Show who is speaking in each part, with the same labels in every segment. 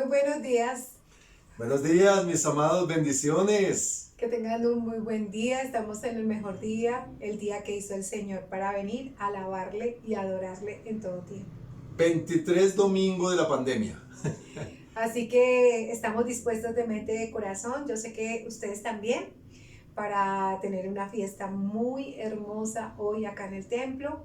Speaker 1: buenos días.
Speaker 2: Buenos días, mis amados, bendiciones.
Speaker 1: Que tengan un muy buen día. Estamos en el mejor día, el día que hizo el Señor para venir a alabarle y adorarle en todo tiempo.
Speaker 2: 23 domingo de la pandemia.
Speaker 1: Así que estamos dispuestos de mente y de corazón. Yo sé que ustedes también, para tener una fiesta muy hermosa hoy acá en el templo.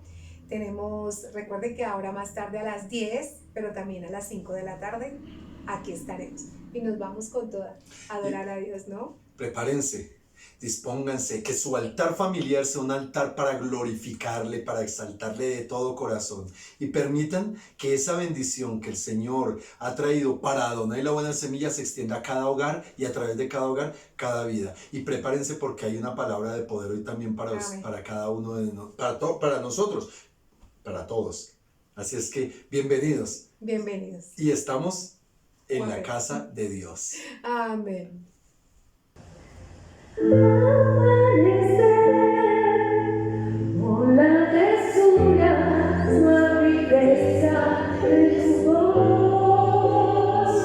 Speaker 1: Recuerden que ahora más tarde a las 10, pero también a las 5 de la tarde, aquí estaremos. Y nos vamos con toda a adorar a Dios, ¿no?
Speaker 2: Prepárense, dispónganse, que su altar familiar sea un altar para glorificarle, para exaltarle de todo corazón. Y permitan que esa bendición que el Señor ha traído para Adonai la buena semilla se extienda a cada hogar y a través de cada hogar, cada vida. Y prepárense porque hay una palabra de poder hoy también para cada uno de nosotros, para nosotros, para todos. Así es que, bienvenidos.
Speaker 1: Bienvenidos.
Speaker 2: Y estamos en la casa de Dios.
Speaker 1: Amén.
Speaker 3: Con la tesura, suavideza de tu voz,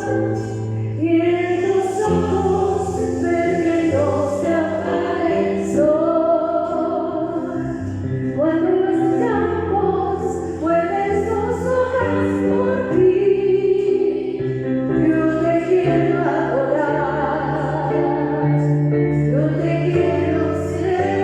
Speaker 3: y en tus ojos ver que no se apaga el sol. Cuando los campos pueden zozobrar por ti, yo te quiero adorar, yo te quiero servir.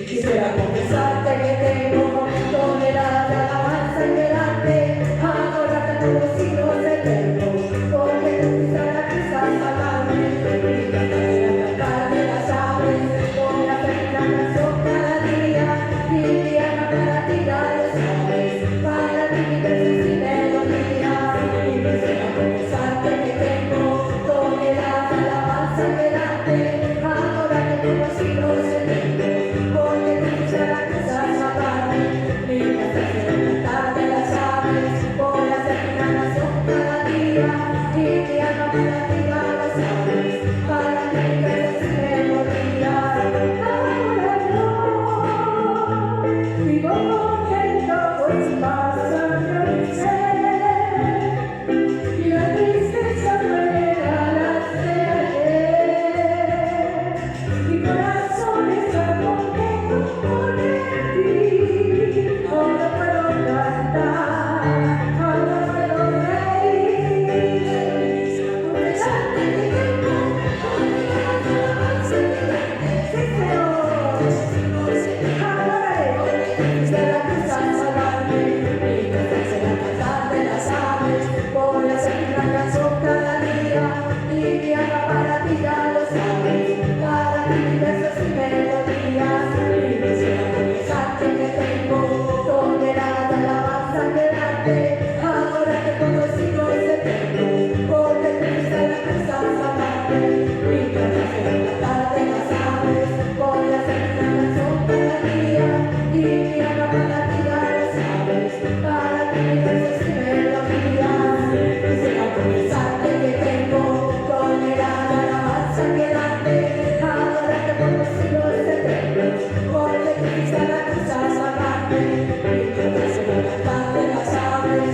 Speaker 3: Quisiera confesarte que tengo tonelada de alabanza y delante, adorarte por los siglos eternos, porque tú fuiste la que salvarme, y cantar de las aves, con la feliz canción cada día, y mi alma para ti da los sabes, para ti mi versos y melodías. Y quisiera confesarte que tengo tonelada de alabanza y delante, adorarte por los siglos eternos, porque tú fuiste la que salvarme, y cantar de las aves, por la feliz canción cada día, y mi alma para ti da los sabes, para ti mi versos y melodías. Ahora yo vivo contento, pues pasa mi ser, y la tristeza me regalas de ayer. Mi corazón está contento por ti, ahora puedo cantar, ahora puedo reír. Confesarte que tengo tonelada de alabanza y delante, sí Señor, adoraré, desde la cruz al salvarme, y cantarse la cantar de las aves, por hacer una canción cada día, y mi alma para ti ya lo sabes, para ti mis versos y melodías. Y quisiera confesarte que tengo tonelada de alabanza delante, adorarte por los siglos eternos, porque tú fuiste la cruz al salvarme, y cantarse la cantar de las aves, por hacer una canción cada día, y mi alma para ti ya lo sabes, para ti mis versos y melodías. Quisiera confesarte que tengo tonelada de alabanza delante, adorarte por los siglos eternos, porque tú fuiste la cruz al salvarme, y cantarse la cantar de las aves,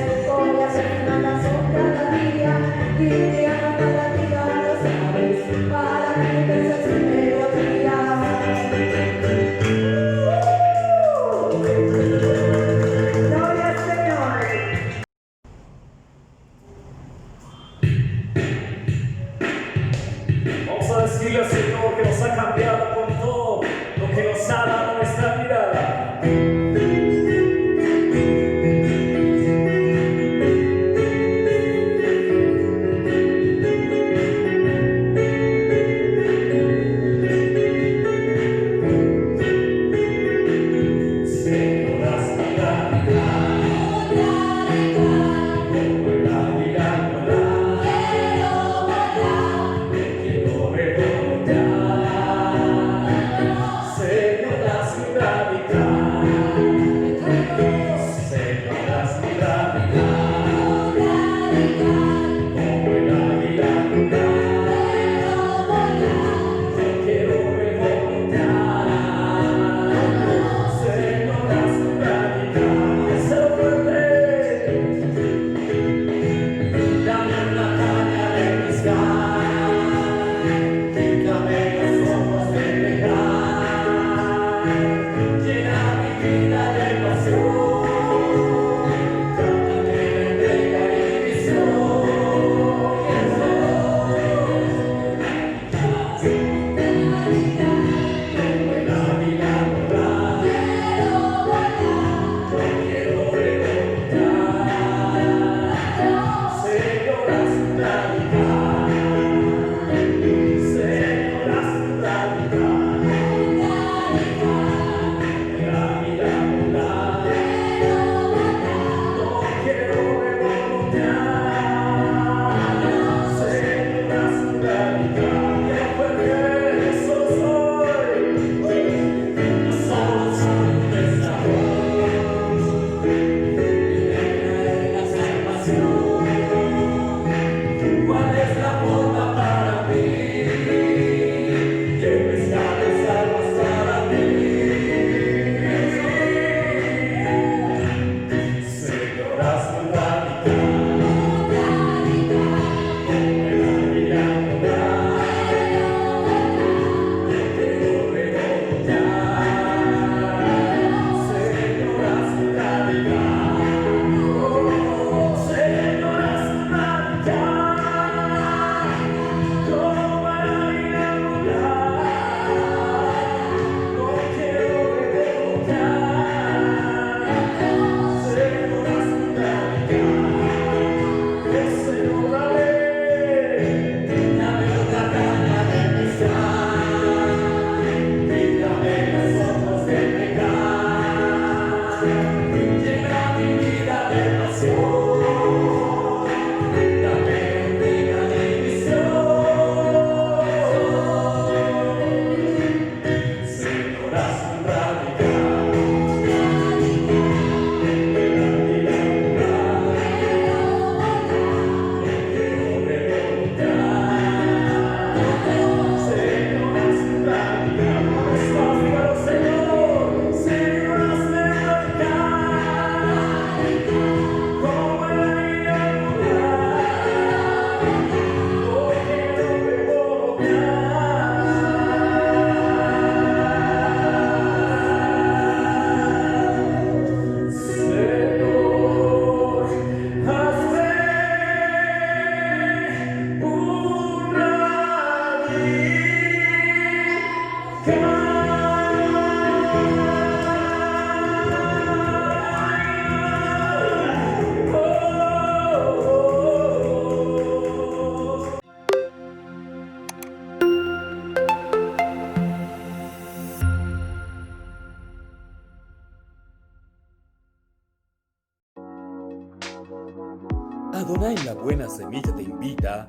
Speaker 4: Adonai La Buena Semilla te invita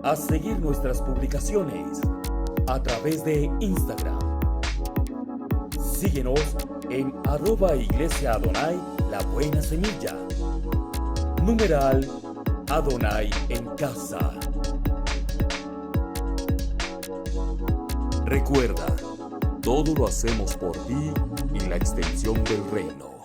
Speaker 4: a seguir nuestras publicaciones a través de Instagram. Síguenos en @Iglesia Adonai La Buena Semilla. Numeral Adonai en casa. Recuerda, todo lo hacemos por ti y la extensión del reino.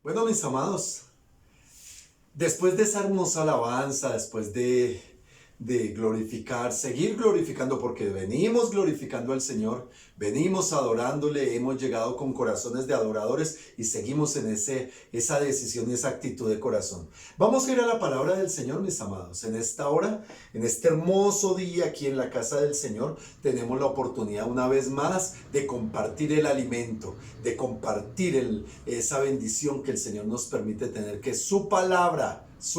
Speaker 2: Bueno, mis amados, después de esa hermosa alabanza, después de glorificar, seguir glorificando, porque venimos glorificando al Señor, venimos adorándole, hemos llegado con corazones de adoradores y seguimos en esa decisión y esa actitud de corazón. Vamos a ir a la palabra del Señor, mis amados. En esta hora, en este hermoso día aquí en la casa del Señor, tenemos la oportunidad una vez más de compartir el alimento, de compartir esa bendición que el Señor nos permite tener, que es su palabra, es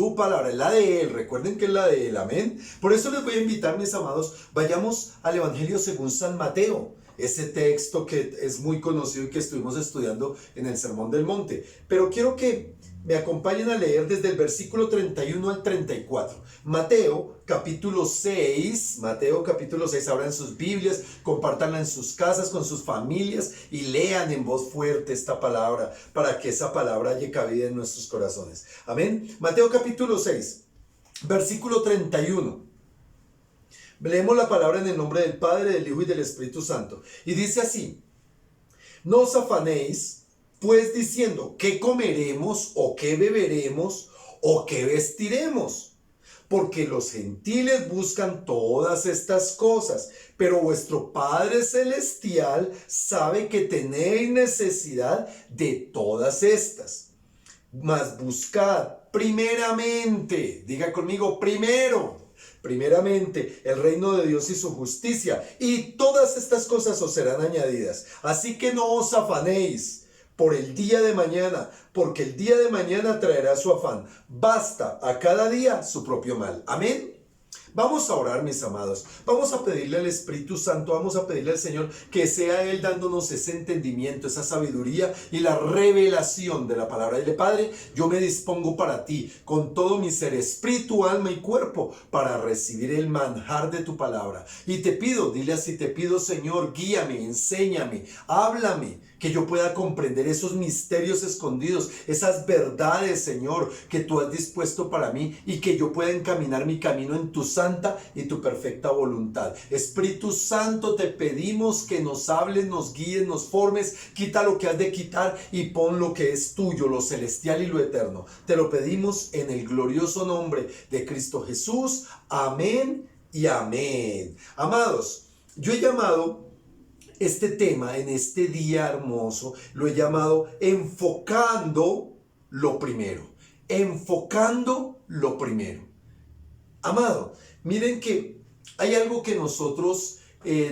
Speaker 2: la de Él. Recuerden que es la de Él, amén. Por eso les voy a invitar, mis amados, vayamos al Evangelio según San Mateo, ese texto que es muy conocido y que estuvimos estudiando en el Sermón del Monte. Pero quiero que me acompañen a leer desde el versículo 31 al 34. Mateo capítulo 6, abran sus Biblias, compártanla en sus casas, con sus familias y lean en voz fuerte esta palabra para que esa palabra haya cabida en nuestros corazones. Amén. Mateo capítulo 6, versículo 31. Leemos la palabra en el nombre del Padre, del Hijo y del Espíritu Santo. Y dice así: no os afanéis, pues diciendo, ¿qué comeremos o qué beberemos o qué vestiremos? Porque los gentiles buscan todas estas cosas, pero vuestro Padre Celestial sabe que tenéis necesidad de todas estas. Mas buscad primeramente, diga conmigo, primeramente el reino de Dios y su justicia, y todas estas cosas os serán añadidas. Así que no os afanéis por el día de mañana, porque el día de mañana traerá su afán. Basta a cada día su propio mal. Amén. Vamos a orar, mis amados. Vamos a pedirle al Espíritu Santo, vamos a pedirle al Señor que sea Él dándonos ese entendimiento, esa sabiduría y la revelación de la palabra. Dile: Padre, yo me dispongo para ti con todo mi ser, espíritu, alma y cuerpo, para recibir el manjar de tu palabra. Y te pido, dile así, te pido, Señor, guíame, enséñame, háblame, que yo pueda comprender esos misterios escondidos, esas verdades, Señor, que tú has dispuesto para mí, y que yo pueda encaminar mi camino en tu santa y tu perfecta voluntad. Espíritu Santo, te pedimos que nos hables, nos guíes, nos formes, quita lo que has de quitar y pon lo que es tuyo, lo celestial y lo eterno. Te lo pedimos en el glorioso nombre de Cristo Jesús. Amén y amén. Amados, yo he llamado este tema en este día hermoso, lo he llamado enfocando lo primero. Enfocando lo primero. Amado, miren que hay algo que nosotros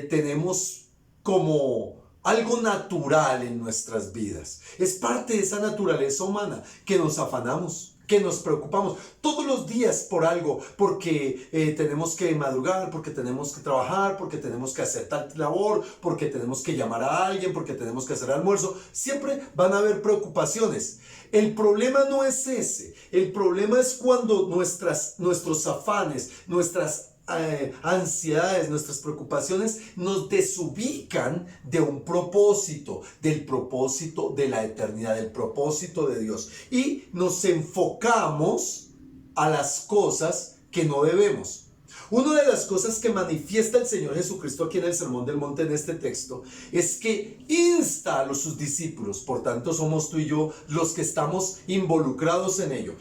Speaker 2: tenemos como algo natural en nuestras vidas. Es parte de esa naturaleza humana que nos afanamos, que nos preocupamos todos los días por algo, porque tenemos que madrugar, porque tenemos que trabajar, porque tenemos que hacer tal labor, porque tenemos que llamar a alguien, porque tenemos que hacer almuerzo. Siempre van a haber preocupaciones. El problema no es ese. El problema es cuando nuestros afanes, nuestras ansiedades, nuestras preocupaciones nos desubican de un propósito, del propósito de la eternidad, del propósito de Dios, y nos enfocamos a las cosas que no debemos. Una de las cosas que manifiesta el Señor Jesucristo aquí en el Sermón del Monte, en este texto, es que insta a sus discípulos, por tanto somos tú y yo los que estamos involucrados en ello,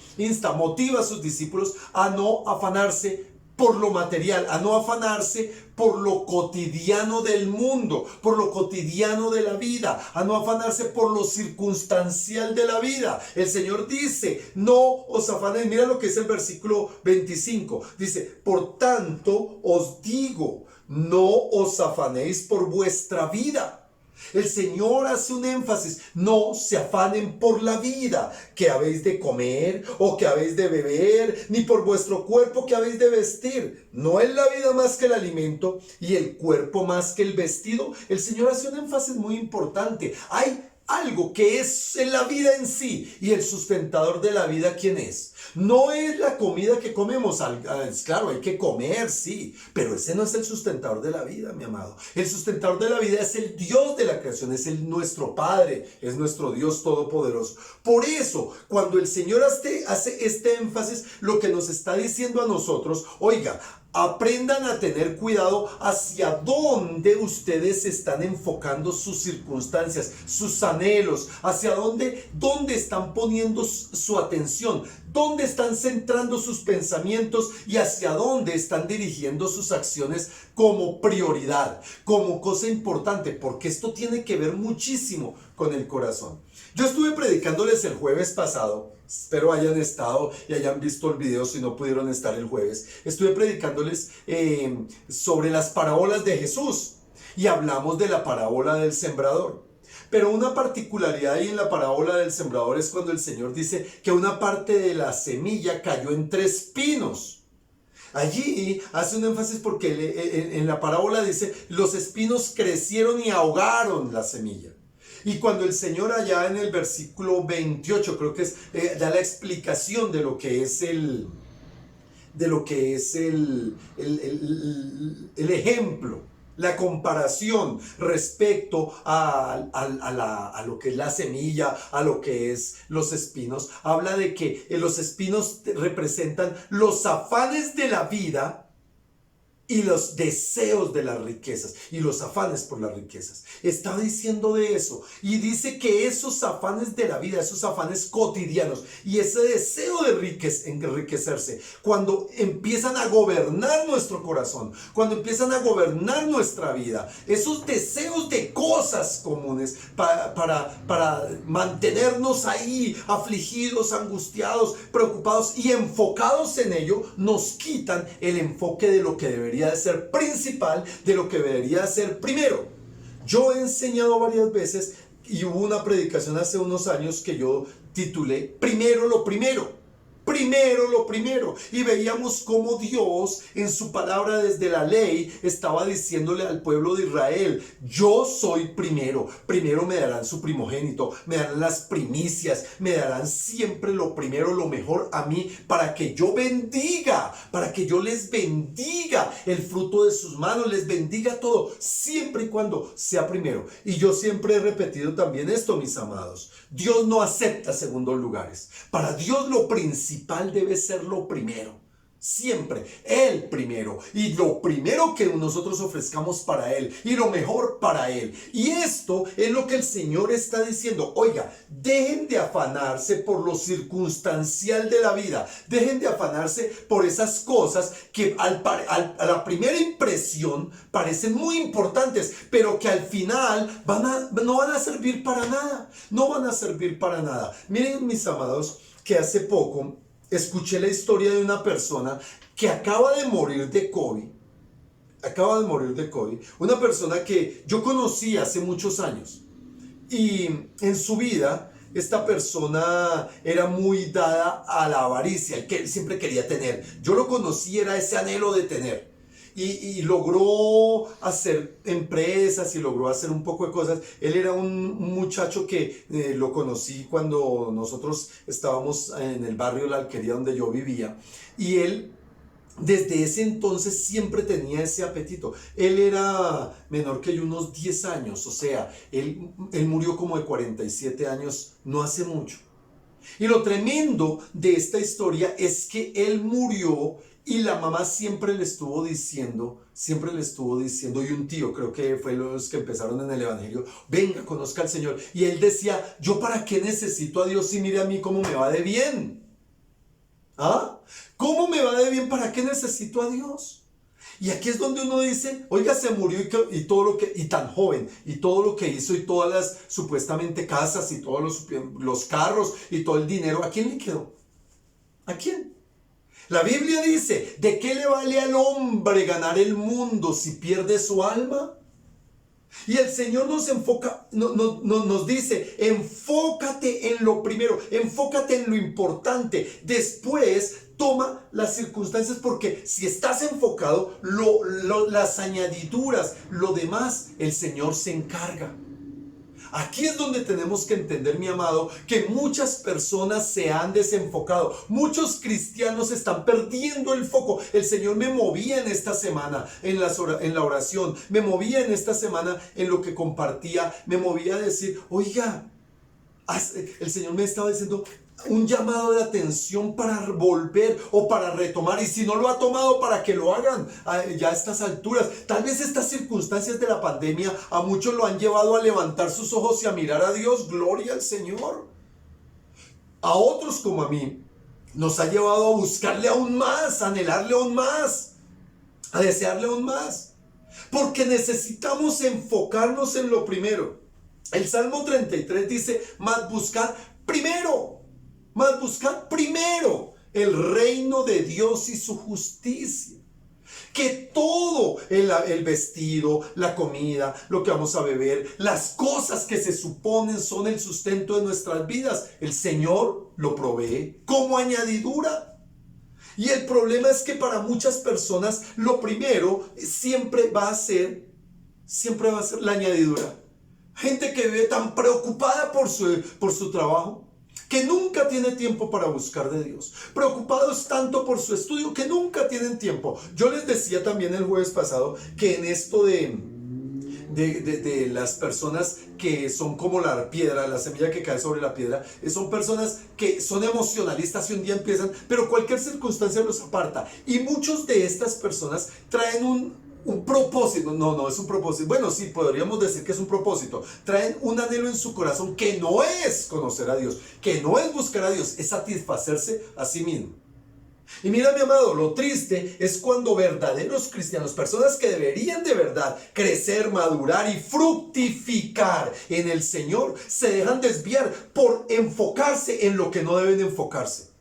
Speaker 2: motiva a sus discípulos a no afanarse por lo material, a no afanarse por lo cotidiano del mundo, por lo cotidiano de la vida, a no afanarse por lo circunstancial de la vida. El Señor dice: no os afanéis. Mira lo que es el versículo 25. Dice: por tanto os digo, no os afanéis por vuestra vida. El Señor hace un énfasis: no se afanen por la vida que habéis de comer o que habéis de beber, ni por vuestro cuerpo que habéis de vestir. ¿No es la vida más que el alimento y el cuerpo más que el vestido? El Señor hace un énfasis muy importante. Hay algo que es en la vida en sí, y el sustentador de la vida, ¿quién es? No es la comida que comemos. Claro, hay que comer, sí, pero ese no es el sustentador de la vida, mi amado. El sustentador de la vida es el Dios de la creación, es nuestro Padre, es nuestro Dios todopoderoso. Por eso, cuando el Señor hace este énfasis, lo que nos está diciendo a nosotros: oiga, aprendan a tener cuidado hacia dónde ustedes están enfocando sus circunstancias, sus anhelos, hacia dónde están poniendo su atención, dónde están centrando sus pensamientos y hacia dónde están dirigiendo sus acciones como prioridad, como cosa importante, porque esto tiene que ver muchísimo con el corazón. Yo estuve predicándoles el jueves pasado. Espero hayan estado y hayan visto el video si no pudieron estar el jueves. Estuve predicándoles sobre las parábolas de Jesús y hablamos de la parábola del sembrador. Pero una particularidad ahí en la parábola del sembrador es cuando el Señor dice que una parte de la semilla cayó entre espinos. Allí hace un énfasis porque en la parábola dice: los espinos crecieron y ahogaron la semilla. Y cuando el Señor allá en el versículo 28, creo que es, da la explicación de lo que es el ejemplo, la comparación respecto a lo que es la semilla, a lo que es los espinos, habla de que los espinos representan los afanes de la vida y los deseos de las riquezas y los afanes por las riquezas. Está diciendo de eso, y dice que esos afanes de la vida, esos afanes cotidianos y ese deseo de enriquecerse, cuando empiezan a gobernar nuestro corazón, cuando empiezan a gobernar nuestra vida, esos deseos de cosas comunes para mantenernos ahí afligidos, angustiados, preocupados y enfocados en ello, nos quitan el enfoque de lo que debería de ser principal, de lo que debería de ser primero. Yo he enseñado varias veces, y hubo una predicación hace unos años que yo titulé Primero lo primero. Primero lo primero. Y veíamos cómo Dios en su palabra desde la ley estaba diciéndole al pueblo de Israel: yo soy primero. Primero me darán su primogénito, me darán las primicias, me darán siempre lo primero, lo mejor a mí, para que yo bendiga, para que yo les bendiga el fruto de sus manos, les bendiga todo, siempre y cuando sea primero. Y yo siempre he repetido también esto, mis amados: Dios no acepta segundos lugares. Para Dios lo principal debe ser lo primero, siempre el primero, y lo primero que nosotros ofrezcamos para Él y lo mejor para Él. Y esto es lo que el Señor está diciendo: oiga, dejen de afanarse por lo circunstancial de la vida, dejen de afanarse por esas cosas que a la primera impresión parecen muy importantes, pero que al final no van a servir para nada, no van a servir para nada. Miren, mis amados, que hace poco escuché la historia de una persona que acaba de morir de COVID. Una persona que yo conocí hace muchos años. Y en su vida, esta persona era muy dada a la avaricia, el que él siempre quería tener. Yo lo conocí, era ese anhelo de tener. Y logró hacer empresas y logró hacer un poco de cosas. Él era un muchacho que lo conocí cuando nosotros estábamos en el barrio La Alquería donde yo vivía. Y él desde ese entonces siempre tenía ese apetito. Él era menor que yo unos 10 años. O sea, él murió como de 47 años, no hace mucho. Y lo tremendo de esta historia es que él murió y la mamá siempre le estuvo diciendo, y un tío, creo que fue los que empezaron en el evangelio: venga, conozca al Señor. Y él decía: ¿yo para qué necesito a Dios si mire a mí cómo me va de bien? ¿Ah? ¿Cómo me va de bien? ¿Para qué necesito a Dios? Y aquí es donde uno dice: oiga, se murió y tan joven, y todo lo que hizo, y todas las supuestamente casas, y todos los carros, y todo el dinero, ¿a quién le quedó? ¿A quién? La Biblia dice: ¿de qué le vale al hombre ganar el mundo si pierde su alma? Y el Señor nos enfoca, nos dice, enfócate en lo primero, enfócate en lo importante. Después toma las circunstancias, porque si estás enfocado, las añadiduras, lo demás, el Señor se encarga. Aquí es donde tenemos que entender, mi amado, que muchas personas se han desenfocado. Muchos cristianos están perdiendo el foco. El Señor me movía en esta semana en la oración. Me movía en esta semana en lo que compartía. Me movía a decir, oiga, el Señor me estaba diciendo un llamado de atención para volver o para retomar, y si no lo ha tomado, para que lo hagan ya a estas alturas. Tal vez estas circunstancias de la pandemia a muchos lo han llevado a levantar sus ojos y a mirar a Dios. Gloria al Señor. A otros, como a mí, nos ha llevado a buscarle aún más, a anhelarle aún más, a desearle aún más, porque necesitamos enfocarnos en lo primero. El Salmo 33 dice, mas buscad primero el reino de Dios y su justicia. Que todo, el vestido, la comida, lo que vamos a beber, las cosas que se suponen son el sustento de nuestras vidas, el Señor lo provee como añadidura. Y el problema es que para muchas personas lo primero siempre va a ser la añadidura. Gente que vive tan preocupada por su trabajo, que nunca tiene tiempo para buscar de Dios. Preocupados tanto por su estudio que nunca tienen tiempo. Yo les decía también el jueves pasado que en esto de las personas que son como la piedra, la semilla que cae sobre la piedra, son personas que son emocionalistas y un día empiezan, pero cualquier circunstancia los aparta. Y muchos de estas personas traen un propósito, no es un propósito, bueno, sí, podríamos decir que es un propósito. Traen un anhelo en su corazón que no es conocer a Dios, que no es buscar a Dios, es satisfacerse a sí mismo. Y mira, mi amado, lo triste es cuando verdaderos cristianos, personas que deberían de verdad crecer, madurar y fructificar en el Señor, se dejan desviar por enfocarse en lo que no deben enfocarse.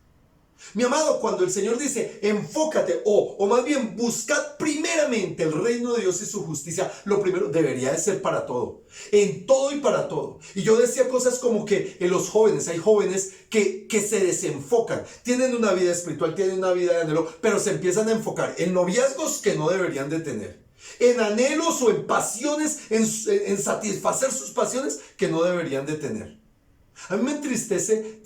Speaker 2: Mi amado, cuando el Señor dice enfócate o más bien buscad primeramente el reino de Dios y su justicia, lo primero debería de ser para todo, en todo y para todo. Y yo decía cosas como que en los jóvenes, hay jóvenes que se desenfocan, tienen una vida espiritual, tienen una vida de anhelo, pero se empiezan a enfocar en noviazgos que no deberían de tener, en anhelos o en pasiones, en satisfacer sus pasiones que no deberían de tener. A mí me entristece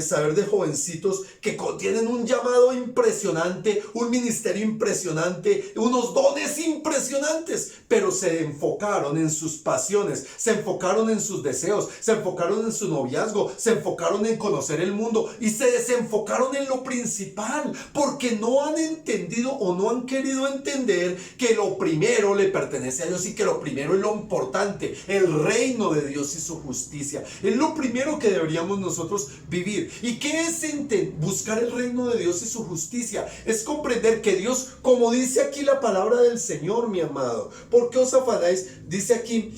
Speaker 2: saber de jovencitos que tienen un llamado impresionante, un ministerio impresionante, unos dones impresionantes, pero se enfocaron en sus pasiones, se enfocaron en sus deseos, se enfocaron en su noviazgo, se enfocaron en conocer el mundo y se desenfocaron en lo principal, porque no han entendido o no han querido entender que lo primero le pertenece a Dios y que lo primero es lo importante, el reino de Dios y su justicia. Es lo primero que deberíamos nosotros vivir. ¿Y qué es buscar el reino de Dios y su justicia? Es comprender que Dios, como dice aquí la palabra del Señor, mi amado, ¿por qué os afanáis? Dice aquí,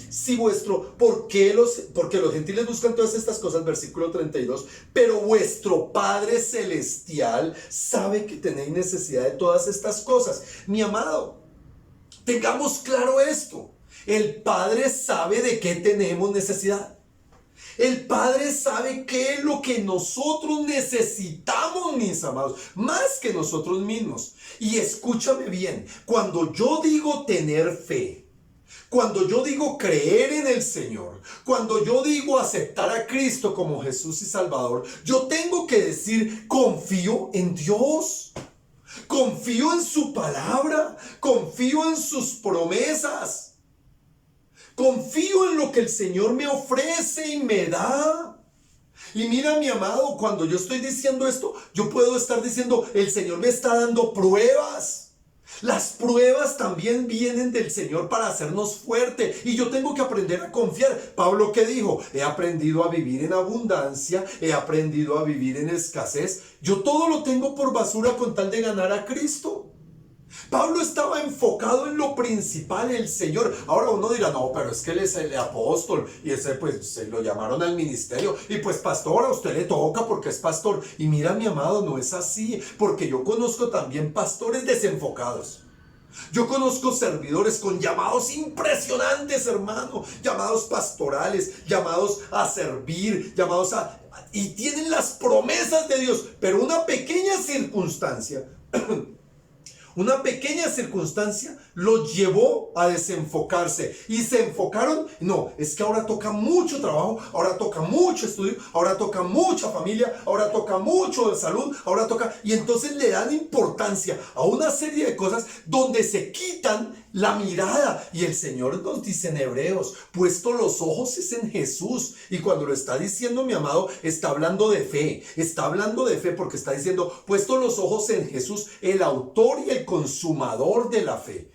Speaker 2: porque los gentiles buscan todas estas cosas, versículo 32, pero vuestro Padre Celestial sabe que tenéis necesidad de todas estas cosas. Mi amado, tengamos claro esto. El Padre sabe de qué tenemos necesidad. El Padre sabe qué es lo que nosotros necesitamos, mis amados, más que nosotros mismos. Y escúchame bien, cuando yo digo tener fe, cuando yo digo creer en el Señor, cuando yo digo aceptar a Cristo como Jesús y Salvador, yo tengo que decir, confío en Dios, confío en su palabra, confío en sus promesas. Confío en lo que el Señor me ofrece y me da. Y mira, mi amado, cuando yo estoy diciendo esto, yo puedo estar diciendo, el Señor me está dando pruebas. Las pruebas también vienen del Señor para hacernos fuerte. Y yo tengo que aprender a confiar. Pablo, ¿qué dijo? He aprendido a vivir en abundancia, he aprendido a vivir en escasez. Yo todo lo tengo por basura con tal de ganar a Cristo. Pablo estaba enfocado en lo principal, el Señor. Ahora uno dirá, no, pero es que él es el apóstol y ese pues se lo llamaron al ministerio y pues pastor, a usted le toca porque es pastor. Y mira, mi amado, no es así, porque yo conozco también pastores desenfocados. Yo conozco servidores con llamados impresionantes, hermano, llamados pastorales, llamados a servir, y tienen las promesas de Dios, pero una pequeña circunstancia los llevó a desenfocarse y se enfocaron. No, es que ahora toca mucho trabajo, ahora toca mucho estudio, ahora toca mucha familia, ahora toca mucho de salud, y entonces le dan importancia a una serie de cosas donde se quitan la mirada. Y el Señor nos dice en Hebreos, puesto los ojos es en Jesús. Y cuando lo está diciendo, mi amado, está hablando de fe porque está diciendo, puesto los ojos en Jesús, el autor y el consumador de la fe.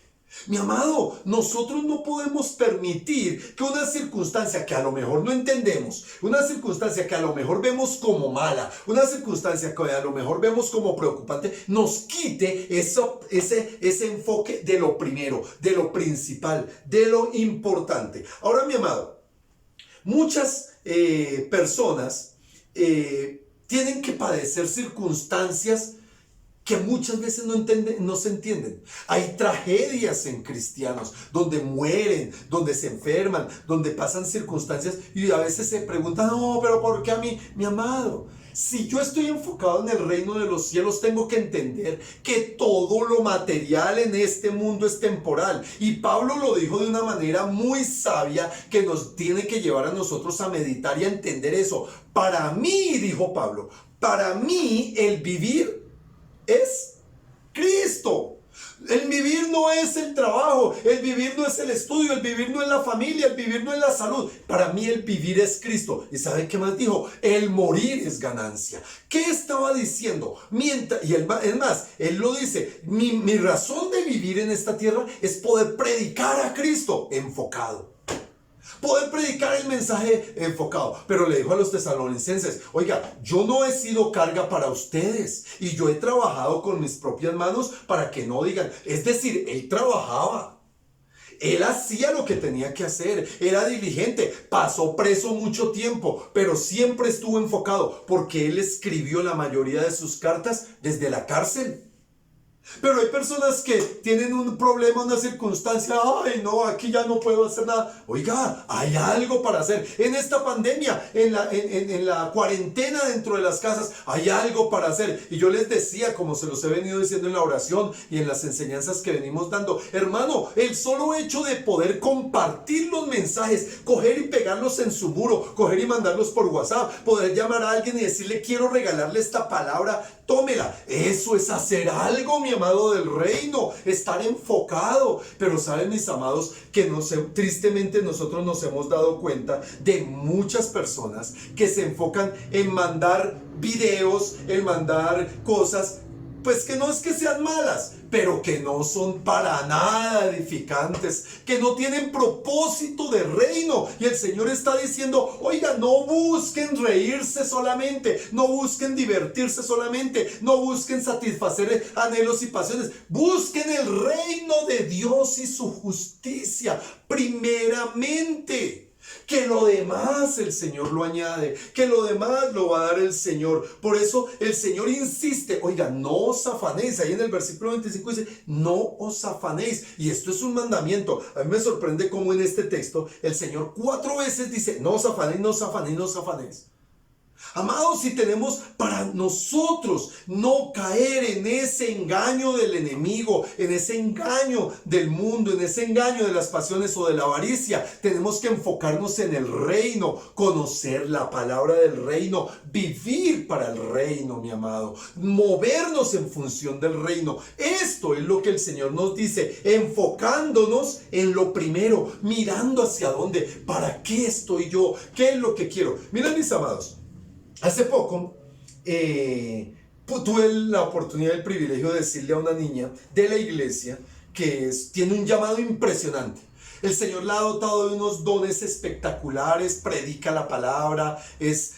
Speaker 2: Mi amado, nosotros no podemos permitir que una circunstancia que a lo mejor no entendemos, una circunstancia que a lo mejor vemos como mala, una circunstancia que a lo mejor vemos como preocupante, nos quite ese enfoque de lo primero, de lo principal, de lo importante. Ahora, mi amado, muchas personas tienen que padecer circunstancias que muchas veces no se entienden. Hay tragedias en cristianos donde mueren, donde se enferman, donde pasan circunstancias y a veces se preguntan, no, pero ¿por qué a mí? Mi amado, si yo estoy enfocado en el reino de los cielos, tengo que entender que todo lo material en este mundo es temporal. Y Pablo lo dijo de una manera muy sabia que nos tiene que llevar a nosotros a meditar y a entender eso. Para mí, dijo Pablo, para mí el vivir es Cristo. El vivir no es el trabajo, el vivir no es el estudio, el vivir no es la familia, el vivir no es la salud. Para mí el vivir es Cristo. ¿Y saben qué más dijo? El morir es ganancia. ¿Qué estaba diciendo? Es más, él lo dice, mi razón de vivir en esta tierra es poder predicar a Cristo enfocado. Poder predicar el mensaje enfocado. Pero le dijo a los tesalonicenses, oiga, yo no he sido carga para ustedes y yo he trabajado con mis propias manos para que no digan. Es decir, él trabajaba. Él hacía lo que tenía que hacer, era diligente, pasó preso mucho tiempo, pero siempre estuvo enfocado porque él escribió la mayoría de sus cartas desde la cárcel. Pero hay personas que tienen un problema, una circunstancia, ay no, aquí ya no puedo hacer nada. Oiga, hay algo para hacer. En esta pandemia, en la cuarentena dentro de las casas, hay algo para hacer. Y yo les decía, como se los he venido diciendo en la oración y en las enseñanzas que venimos dando, hermano, el solo hecho de poder compartir los mensajes, coger y pegarlos en su muro, coger y mandarlos por WhatsApp, poder llamar a alguien y decirle, quiero regalarle esta palabra, tómela. Eso es hacer algo, mi amado, del reino, estar enfocado. Pero saben, mis amados, que tristemente nosotros nos hemos dado cuenta de muchas personas que se enfocan en mandar videos, en mandar cosas, pues que no es que sean malas, pero que no son para nada edificantes, que no tienen propósito de reino. Y el Señor está diciendo, oiga, no busquen reírse solamente, no busquen divertirse solamente, no busquen satisfacer anhelos y pasiones, busquen el reino de Dios y su justicia primeramente. Que lo demás el Señor lo añade, que lo demás lo va a dar el Señor. Por eso el Señor insiste, oiga, no os afanéis. Ahí en el versículo 25 dice, no os afanéis. Y esto es un mandamiento. A mí me sorprende cómo en este texto el Señor 4 veces dice, no os afanéis, no os afanéis, no os afanéis. Amados, si tenemos para nosotros no caer en ese engaño del enemigo, en ese engaño del mundo, en ese engaño de las pasiones o de la avaricia, tenemos que enfocarnos en el reino, conocer la palabra del reino, vivir para el reino, mi amado, movernos en función del reino. Esto es lo que el Señor nos dice, enfocándonos en lo primero, mirando hacia dónde, para qué estoy yo, qué es lo que quiero. Miren, mis amados, hace poco tuve la oportunidad, el privilegio de decirle a una niña de la iglesia que tiene un llamado impresionante. El Señor la ha dotado de unos dones espectaculares, predica la palabra,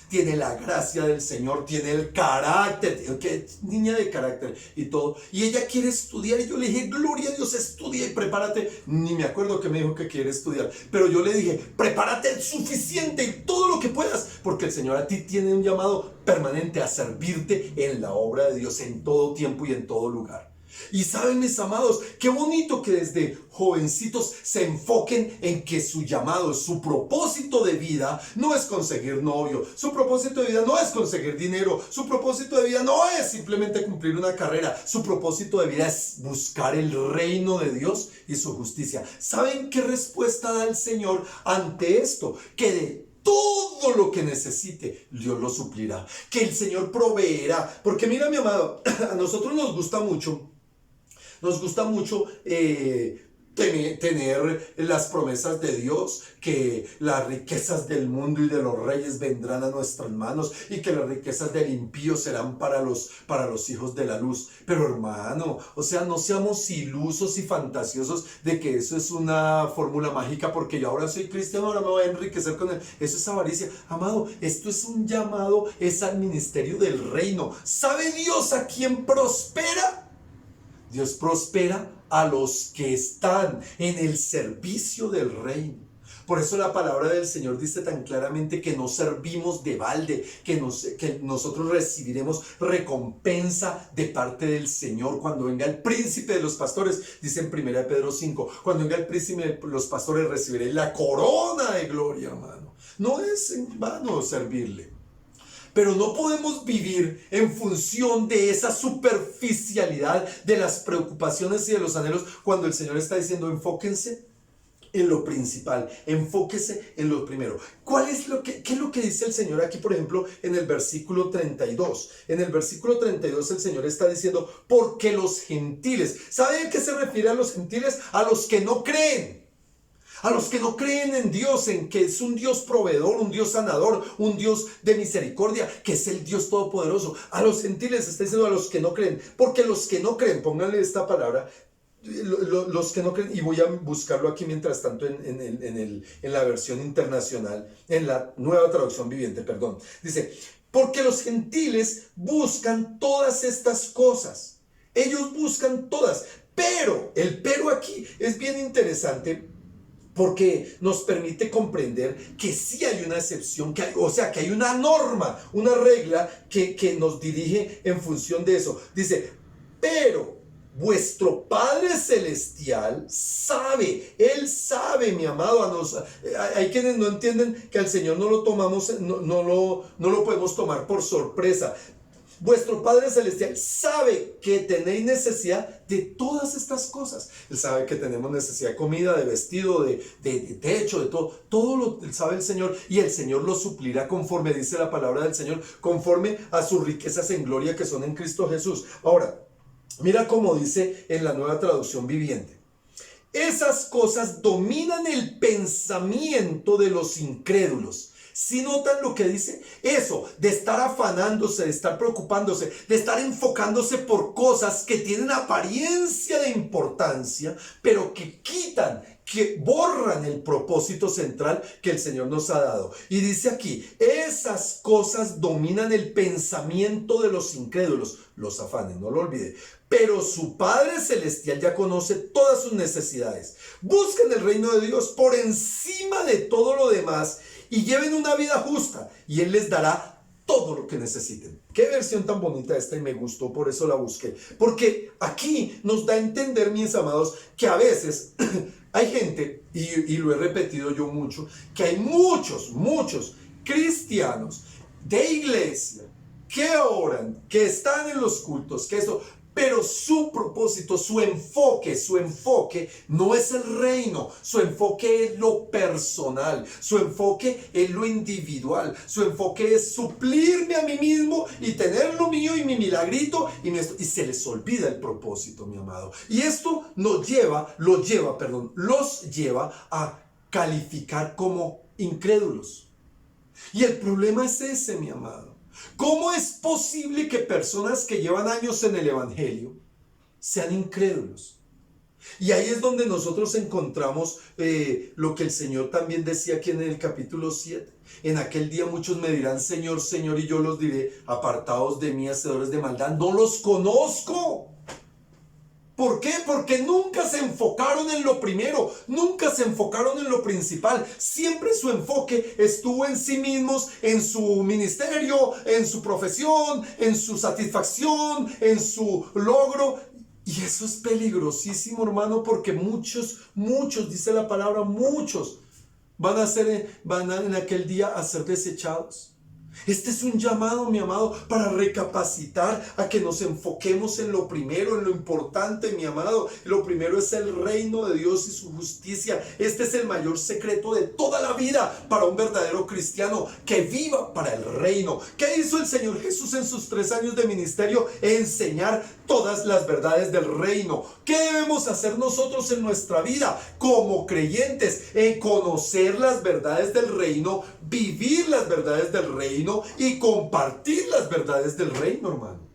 Speaker 2: tiene la gracia del Señor, tiene el carácter, que niña de carácter y todo. Y ella quiere estudiar y yo le dije, gloria a Dios, estudia y prepárate. Ni me acuerdo que me dijo que quiere estudiar, pero yo le dije, prepárate suficiente y todo lo que puedas, porque el Señor a ti tiene un llamado permanente a servirte en la obra de Dios en todo tiempo y en todo lugar. Y saben, mis amados, qué bonito que desde jovencitos se enfoquen en que su llamado, su propósito de vida no es conseguir novio, su propósito de vida no es conseguir dinero, su propósito de vida no es simplemente cumplir una carrera, su propósito de vida es buscar el reino de Dios y su justicia. ¿Saben qué respuesta da el Señor ante esto? Que de todo lo que necesite, Dios lo suplirá, que el Señor proveerá. Porque mira, mi amado, a nosotros nos gusta mucho tener las promesas de Dios, que las riquezas del mundo y de los reyes vendrán a nuestras manos y que las riquezas del impío serán para los hijos de la luz. Pero hermano, o sea, no seamos ilusos y fantasiosos de que eso es una fórmula mágica porque yo ahora soy cristiano, ahora me voy a enriquecer con él. Eso es avaricia. Amado, esto es un llamado, es al ministerio del reino. ¿Sabe Dios a quién prospera? Dios prospera a los que están en el servicio del reino. Por eso la palabra del Señor dice tan claramente que no servimos de balde, que nosotros recibiremos recompensa de parte del Señor cuando venga el príncipe de los pastores. Dice en 1 Pedro 5, cuando venga el príncipe de los pastores recibiré la corona de gloria, hermano. No es en vano servirle. Pero no podemos vivir en función de esa superficialidad, de las preocupaciones y de los anhelos, cuando el Señor está diciendo enfóquense en lo principal, enfóquese en lo primero. ¿Qué es lo que dice el Señor aquí, por ejemplo, en el versículo 32? En el versículo 32 el Señor está diciendo, porque los gentiles, ¿sabe a qué se refiere a los gentiles? A los que no creen. A los que no creen en Dios, en que es un Dios proveedor, un Dios sanador, un Dios de misericordia, que es el Dios todopoderoso. A los gentiles está diciendo a los que no creen, porque los que no creen, pónganle esta palabra, los que no creen, y voy a buscarlo aquí mientras tanto en la versión internacional, en la nueva traducción viviente, perdón. Dice, porque los gentiles buscan todas estas cosas. Ellos buscan todas, pero el pero aquí es bien interesante, porque nos permite comprender que sí hay una excepción, que hay una norma, una regla que nos dirige en función de eso. Dice, pero vuestro Padre Celestial sabe, Él sabe, mi amado. Hay quienes no entienden que al Señor no lo podemos tomar por sorpresa. Vuestro Padre Celestial sabe que tenéis necesidad de todas estas cosas. Él sabe que tenemos necesidad de comida, de vestido, de techo, de todo. Todo lo sabe el Señor, y el Señor lo suplirá conforme dice la palabra del Señor, conforme a sus riquezas en gloria que son en Cristo Jesús. Ahora, mira cómo dice en la nueva traducción viviente. Esas cosas dominan el pensamiento de los incrédulos. ¿Sí notan lo que dice? Eso, de estar afanándose, de estar preocupándose, de estar enfocándose por cosas que tienen apariencia de importancia, pero que borran el propósito central que el Señor nos ha dado. Y dice aquí, esas cosas dominan el pensamiento de los incrédulos, los afanes, no lo olvide. Pero su Padre Celestial ya conoce todas sus necesidades. Busquen el reino de Dios por encima de todo lo demás y lleven una vida justa, y Él les dará todo lo que necesiten. Qué versión tan bonita esta, y me gustó, por eso la busqué. Porque aquí nos da a entender, mis amados, que a veces hay gente, y lo he repetido yo mucho, que hay muchos cristianos de iglesia que oran, que están en los cultos, que eso, pero su propósito, su enfoque no es el reino, su enfoque es lo personal, su enfoque es lo individual, su enfoque es suplirme a mí mismo y tener lo mío y mi milagrito, y se les olvida el propósito, mi amado. Y esto los lleva a calificar como incrédulos. Y el problema es ese, mi amado. ¿Cómo es posible que personas que llevan años en el evangelio sean incrédulos? Y ahí es donde nosotros encontramos lo que el Señor también decía aquí en el capítulo 7. En aquel día muchos me dirán, Señor, Señor, y yo los diré, apartados de mí, hacedores de maldad, no los conozco. ¿Por qué? Porque nunca se enfocaron en lo primero, nunca se enfocaron en lo principal. Siempre su enfoque estuvo en sí mismos, en su ministerio, en su profesión, en su satisfacción, en su logro. Y eso es peligrosísimo, hermano, porque muchos, dice la palabra, muchos van en aquel día a ser desechados. Este es un llamado, mi amado, para recapacitar, a que nos enfoquemos en lo primero, en lo importante, mi amado. Lo primero es el reino de Dios y su justicia. Este es el mayor secreto de toda la vida para un verdadero cristiano, que viva para el reino. ¿Qué hizo el Señor Jesús en sus 3 años de ministerio? Enseñar todas las verdades del reino. ¿Qué debemos hacer nosotros en nuestra vida como creyentes? En conocer las verdades del reino, vivir las verdades del reino y compartir las verdades del reino, hermano.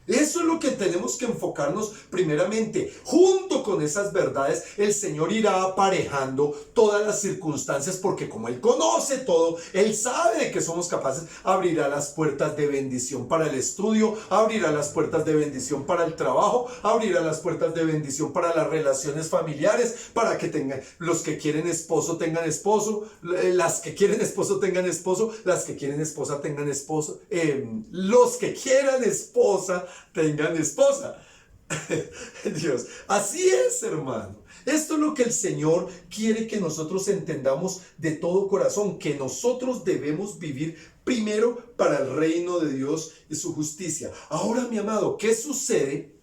Speaker 2: Eso es lo que tenemos que enfocarnos primeramente. Junto con esas verdades, el Señor irá aparejando todas las circunstancias, porque como Él conoce todo, Él sabe de que somos capaces. Abrirá las puertas de bendición para el estudio, abrirá las puertas de bendición para el trabajo, abrirá las puertas de bendición para las relaciones familiares, para que tengan, los que quieren esposo tengan esposo, las que quieren esposo tengan esposo, las que quieren esposa tengan esposo, los que quieran esposa tengan esposa. Dios, así es, hermano. Esto es lo que el Señor quiere que nosotros entendamos de todo corazón, que nosotros debemos vivir primero para el reino de Dios y su justicia. Ahora, mi amado, ¿qué sucede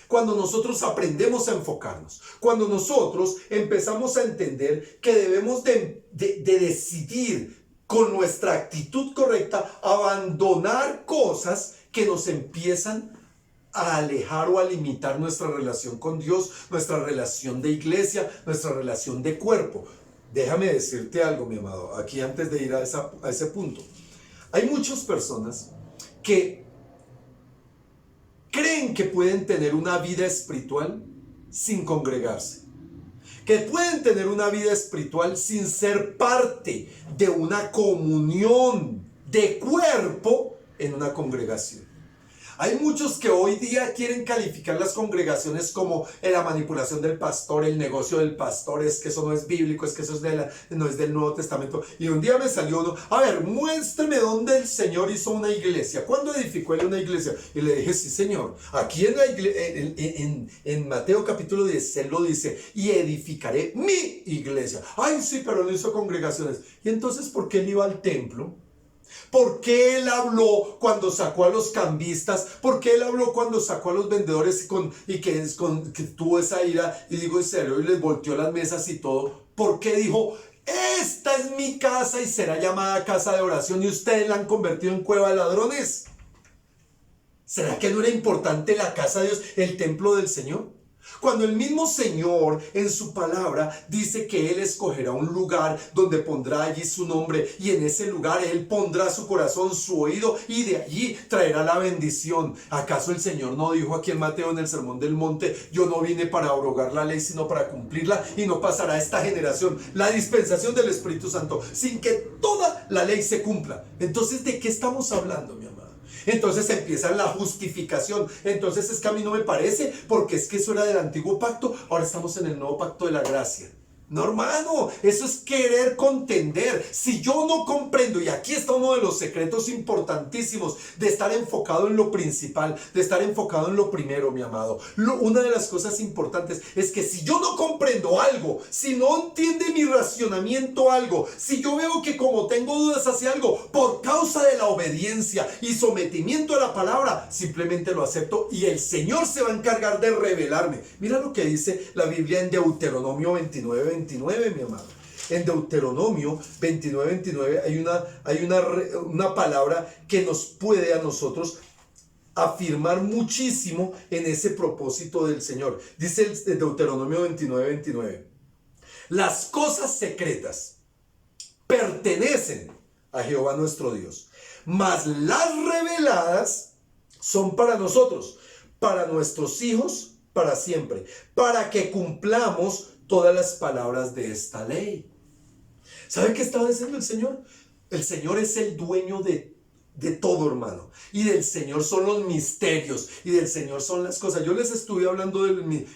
Speaker 2: cuando nosotros aprendemos a enfocarnos? Cuando nosotros empezamos a entender que debemos de decidir con nuestra actitud correcta abandonar cosas que nos empiezan a alejar o a limitar nuestra relación con Dios, nuestra relación de iglesia, nuestra relación de cuerpo. Déjame decirte algo, mi amado, aquí antes de ir a ese punto. Hay muchas personas que creen que pueden tener una vida espiritual sin congregarse, que pueden tener una vida espiritual sin ser parte de una comunión de cuerpo en una congregación. Hay muchos que hoy día quieren calificar las congregaciones como la manipulación del pastor, el negocio del pastor, es que eso no es bíblico, es que eso no es del Nuevo Testamento. Y un día me salió uno, a ver, muéstrame dónde el Señor hizo una iglesia. ¿Cuándo edificó él una iglesia? Y le dije, sí, Señor. Aquí en Mateo capítulo 10, él lo dice, y edificaré mi iglesia. Ay, sí, pero no hizo congregaciones. Y entonces, ¿por qué él iba al templo? ¿Por qué él habló cuando sacó a los cambistas? ¿Por qué él habló cuando sacó a los vendedores y que tuvo esa ira y digo en serio y les volteó las mesas y todo? ¿Por qué dijo, esta es mi casa y será llamada casa de oración y ustedes la han convertido en cueva de ladrones? ¿Será que no era importante la casa de Dios, el templo del Señor? Cuando el mismo Señor en su palabra dice que Él escogerá un lugar donde pondrá allí su nombre, y en ese lugar Él pondrá su corazón, su oído, y de allí traerá la bendición. ¿Acaso el Señor no dijo aquí en Mateo en el Sermón del Monte, yo no vine para abrogar la ley sino para cumplirla, y no pasará esta generación la dispensación del Espíritu Santo sin que toda la ley se cumpla? Entonces, ¿de qué estamos hablando, mi amado? Entonces empieza la justificación. Entonces es que a mí no me parece, porque es que eso era del antiguo pacto, ahora estamos en el nuevo pacto de la gracia. No, hermano, eso es querer contender. Si yo no comprendo, y aquí está uno de los secretos importantísimos de estar enfocado en lo principal, de estar enfocado en lo primero, mi amado. Una de las cosas importantes es que si yo no comprendo algo, si no entiende mi racionamiento algo, si yo veo que como tengo dudas hacia algo, por causa de la obediencia y sometimiento a la palabra, simplemente lo acepto y el Señor se va a encargar de revelarme. Mira lo que dice la Biblia en Deuteronomio 29, mi amado. En Deuteronomio 29 hay una palabra que nos puede a nosotros afirmar muchísimo en ese propósito del Señor. Dice el Deuteronomio 29. Las cosas secretas pertenecen a Jehová nuestro Dios, mas las reveladas son para nosotros, para nuestros hijos, para siempre, para que cumplamos todas las palabras de esta ley. ¿Sabe qué estaba diciendo el Señor? El Señor es el dueño de De todo, hermano. Y del Señor son los misterios. Y del Señor son las cosas. Yo les estuve hablando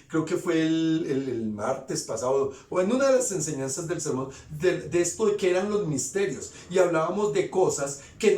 Speaker 2: creo que fue el martes pasado, o en una de las enseñanzas del sermón, de esto de que eran los misterios. Y hablábamos de cosas que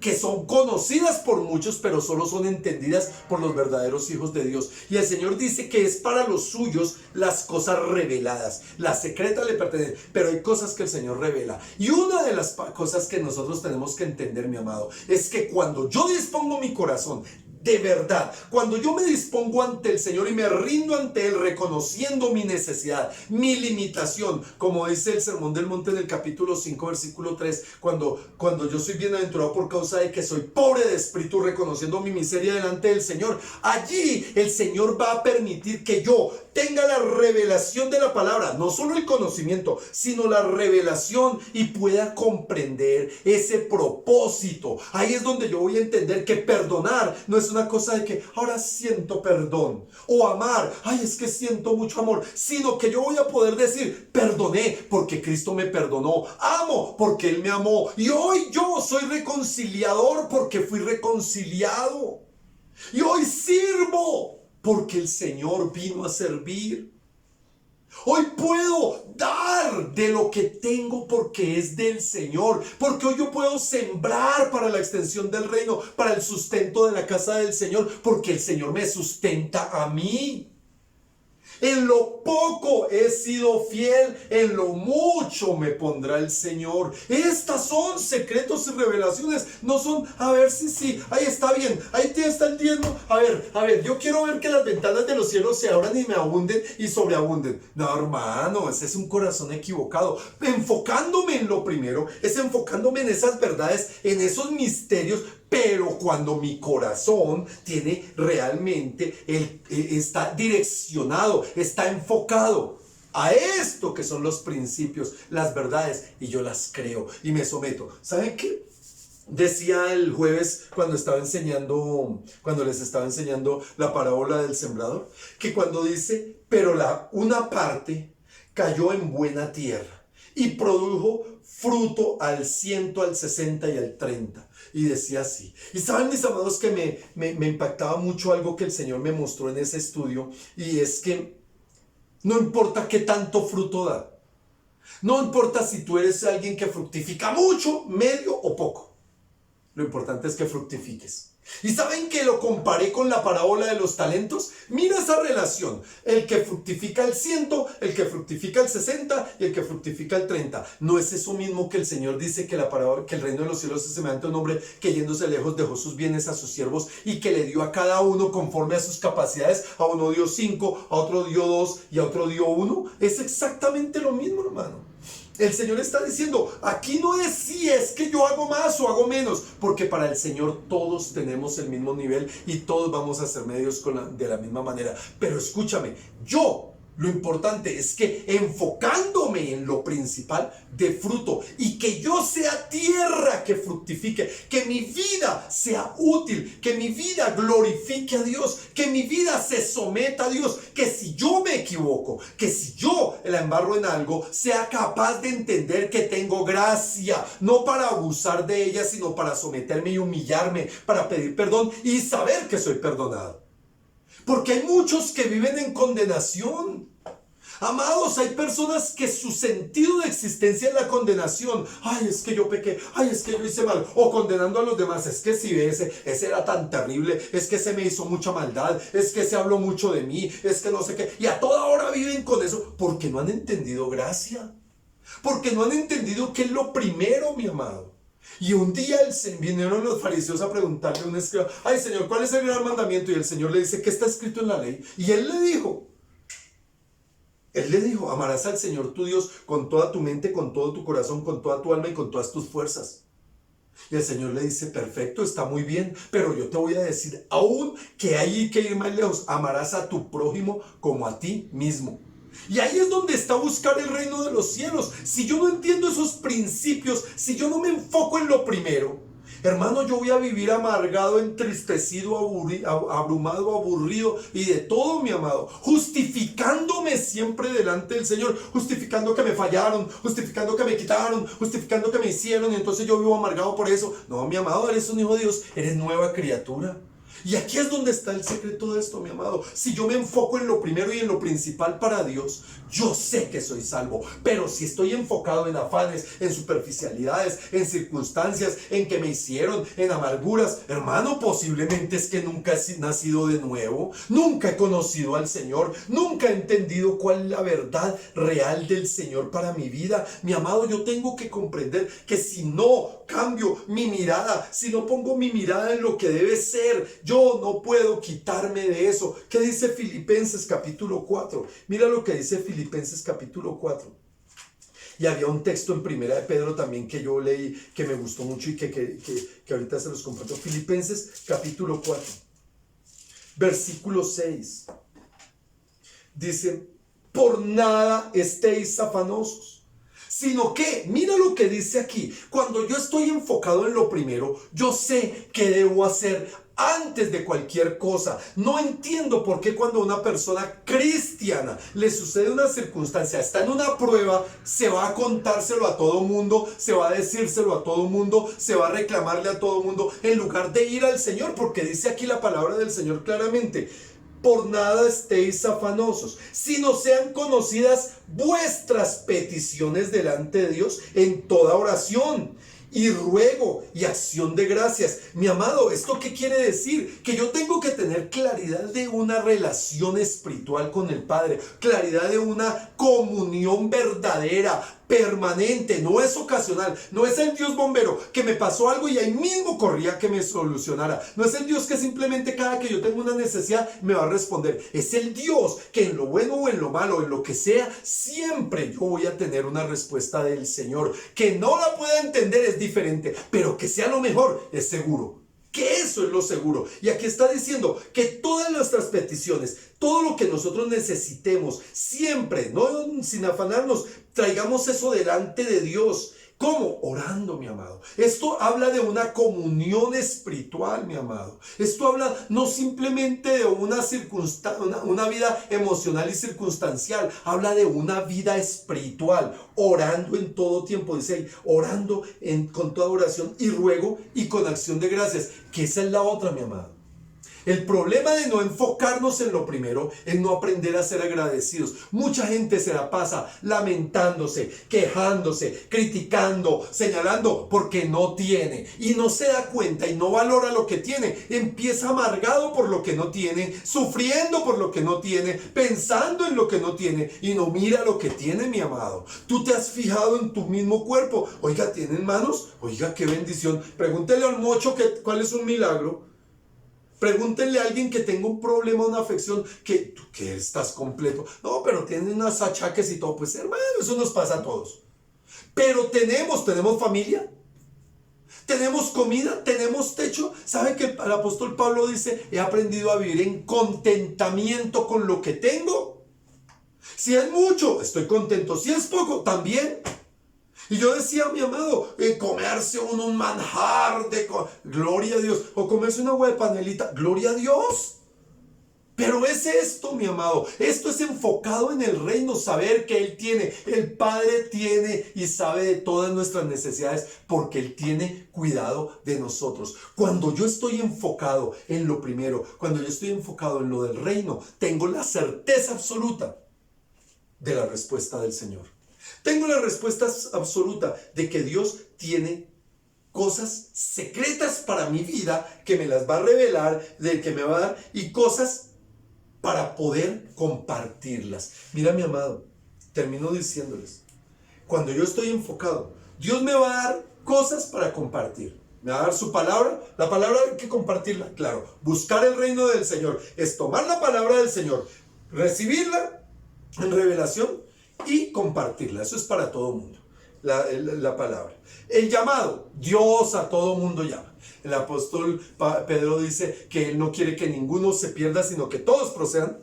Speaker 2: que son conocidas por muchos, pero solo son entendidas por los verdaderos hijos de Dios. Y el Señor dice que es para los suyos las cosas reveladas. Las secretas le pertenecen, pero hay cosas que el Señor revela. Y una de las cosas que nosotros tenemos que entender, mi amado, es que cuando yo dispongo mi corazón, de verdad, cuando yo me dispongo ante el Señor y me rindo ante Él, reconociendo mi necesidad, mi limitación, como dice el Sermón del Monte en el capítulo 5, versículo 3, cuando yo soy bienaventurado por causa de que soy pobre de espíritu, reconociendo mi miseria delante del Señor, allí el Señor va a permitir que yo tenga la revelación de la palabra, no solo el conocimiento, sino la revelación, y pueda comprender ese propósito. Ahí es donde yo voy a entender que perdonar no es una cosa de que ahora siento perdón, o amar, ay, es que siento mucho amor, sino que yo voy a poder decir, perdoné porque Cristo me perdonó, amo porque Él me amó, y hoy yo soy reconciliador porque fui reconciliado, y hoy sirvo porque el Señor vino a servir. Hoy puedo dar de lo que tengo porque es del Señor. Porque hoy yo puedo sembrar para la extensión del reino, para el sustento de la casa del Señor, porque el Señor me sustenta a mí. En lo poco he sido fiel, en lo mucho me pondrá el Señor. Estas son secretos y revelaciones. No son, a ver si sí, ahí está bien, ahí está el diezmo. A ver, yo quiero ver que las ventanas de los cielos se abran y me abunden y sobreabunden. No, hermano, ese es un corazón equivocado. Enfocándome en lo primero, es enfocándome en esas verdades, en esos misterios. Pero cuando mi corazón tiene realmente, está direccionado, está enfocado a esto que son los principios, las verdades, y yo las creo y me someto. ¿Saben qué? Decía el jueves cuando les estaba enseñando la parábola del sembrador, que cuando dice, pero una parte cayó en buena tierra y produjo fruto al 100, al 60 y al 30. Y decía así. Y saben, mis amados, que me impactaba mucho algo que el Señor me mostró en ese estudio. Y es que no importa qué tanto fruto da. No importa si tú eres alguien que fructifica mucho, medio o poco. Lo importante es que fructifiques. ¿Y saben que lo comparé con la parábola de los talentos? Mira esa relación. El que fructifica el 100, el que fructifica el 60 y el que fructifica el 30. ¿No es eso mismo que el Señor dice que el reino de los cielos es semejante a un hombre que yéndose lejos dejó sus bienes a sus siervos y que le dio a cada uno conforme a sus capacidades? A uno dio 5, a otro dio 2 y a otro dio 1. Es exactamente lo mismo, hermano. El Señor está diciendo, aquí no es si es que yo hago más o hago menos, porque para el Señor todos tenemos el mismo nivel y todos vamos a ser medios de la misma manera. Pero escúchame, lo importante es que enfocándome en lo principal, de fruto, y que yo sea tierra que fructifique, que mi vida sea útil, que mi vida glorifique a Dios, que mi vida se someta a Dios, que si yo me equivoco, que si yo la embarro en algo, sea capaz de entender que tengo gracia, no para abusar de ella, sino para someterme y humillarme, para pedir perdón y saber que soy perdonado. Porque hay muchos que viven en condenación. Amados, hay personas que su sentido de existencia es la condenación. Ay, es que yo pequé. Ay, es que yo hice mal. O condenando a los demás. Es que si ese era tan terrible. Es que se me hizo mucha maldad. Es que se habló mucho de mí. Es que no sé qué. Y a toda hora viven con eso. Porque no han entendido gracia. Porque no han entendido que es lo primero, mi amado. Y un día vinieron los fariseos a preguntarle a un escriba, ay Señor, ¿cuál es el gran mandamiento? Y el Señor le dice, ¿qué está escrito en la ley? Y él le dijo, amarás al Señor tu Dios con toda tu mente, con todo tu corazón, con toda tu alma y con todas tus fuerzas. Y el Señor le dice, perfecto, está muy bien, pero yo te voy a decir aún que hay que ir más lejos, amarás a tu prójimo como a ti mismo. Y ahí es donde está buscar el reino de los cielos. Si yo no entiendo esos principios, si yo no me enfoco en lo primero, Hermano, yo voy a vivir amargado, entristecido, abrumado, aburrido y de todo, mi amado, justificándome siempre delante del Señor, justificando que me fallaron, justificando que me quitaron, justificando que me hicieron, y entonces yo vivo amargado por eso. No, mi amado, eres un hijo de Dios, eres nueva criatura. Y aquí es donde está el secreto de esto, mi amado. Si yo me enfoco en lo primero y en lo principal para Dios, yo sé que soy salvo. Pero si estoy enfocado en afanes, en superficialidades, en circunstancias, en que me hicieron, en amarguras, hermano, posiblemente es que nunca he nacido de nuevo, nunca he conocido al Señor, nunca he entendido cuál es la verdad real del Señor para mi vida. Mi amado, yo tengo que comprender que si no cambio mi mirada, si no pongo mi mirada en lo que debe ser, yo no puedo quitarme de eso. ¿Qué dice Filipenses capítulo 4? Mira lo que dice Filipenses capítulo 4. Y había un texto en Primera de Pedro también que yo leí, que me gustó mucho y que ahorita se los comparto. Filipenses capítulo 4, versículo 6. Dice, por nada estéis afanosos, sino que, mira lo que dice aquí, cuando yo estoy enfocado en lo primero, yo sé qué debo hacer antes de cualquier cosa. No entiendo por qué cuando a una persona cristiana le sucede una circunstancia, está en una prueba, se va a contárselo a todo mundo, se va a decírselo a todo mundo, se va a reclamarle a todo mundo, en lugar de ir al Señor, porque dice aquí la palabra del Señor claramente, por nada estéis afanosos, sino sean conocidas vuestras peticiones delante de Dios en toda oración y ruego y acción de gracias. Mi amado, ¿esto qué quiere decir? Que yo tengo que tener claridad de una relación espiritual con el Padre, claridad de una comunión verdadera, permanente, no es ocasional, no es el Dios bombero que me pasó algo y ahí mismo corría que me solucionara, no es el Dios que simplemente cada que yo tengo una necesidad me va a responder, es el Dios que en lo bueno o en lo malo, en lo que sea, siempre yo voy a tener una respuesta del Señor, que no la pueda entender es diferente, pero que sea lo mejor es seguro. Que eso es lo seguro. Y aquí está diciendo que todas nuestras peticiones, todo lo que nosotros necesitemos, siempre, no sin afanarnos, traigamos eso delante de Dios. ¿Cómo? Orando, mi amado. Esto habla de una comunión espiritual, mi amado. Esto habla no simplemente de una vida emocional y circunstancial. Habla de una vida espiritual. Orando en todo tiempo. Dice ahí, orando con toda oración y ruego y con acción de gracias. Que esa es la otra, mi amado. El problema de no enfocarnos en lo primero es no aprender a ser agradecidos. Mucha gente se la pasa lamentándose, quejándose, criticando, señalando porque no tiene y no se da cuenta y no valora lo que tiene. Empieza amargado por lo que no tiene, sufriendo por lo que no tiene, pensando en lo que no tiene y no mira lo que tiene, mi amado. Tú te has fijado en tu mismo cuerpo. Oiga, ¿tienen manos? Oiga, qué bendición. Pregúntele al mocho cuál es un milagro. Pregúntenle a alguien que tenga un problema, una afección, que tú que estás completo. No, pero tienen unas achaques y todo. Pues hermano, eso nos pasa a todos. Pero tenemos familia, tenemos comida, tenemos techo. ¿Sabe que el apóstol Pablo dice, he aprendido a vivir en contentamiento con lo que tengo? Si es mucho, estoy contento. Si es poco, también. Y yo decía, mi amado, comerse un manjar de gloria a Dios, o comerse una agua de panelita, gloria a Dios. Pero es esto, mi amado, esto es enfocado en el reino, saber que Él tiene, el Padre tiene y sabe de todas nuestras necesidades porque Él tiene cuidado de nosotros. Cuando yo estoy enfocado en lo primero, cuando yo estoy enfocado en lo del reino, tengo la certeza absoluta de la respuesta del Señor. Tengo la respuesta absoluta de que Dios tiene cosas secretas para mi vida que me las va a revelar, de que me va a dar, y cosas para poder compartirlas. Mira, mi amado, termino diciéndoles, cuando yo estoy enfocado, Dios me va a dar cosas para compartir. Me va a dar su palabra, la palabra hay que compartirla, claro. Buscar el reino del Señor es tomar la palabra del Señor, recibirla en revelación y compartirla. Eso es para todo mundo, la palabra. El llamado, Dios a todo mundo llama. El apóstol Pedro dice que él no quiere que ninguno se pierda, sino que todos procedan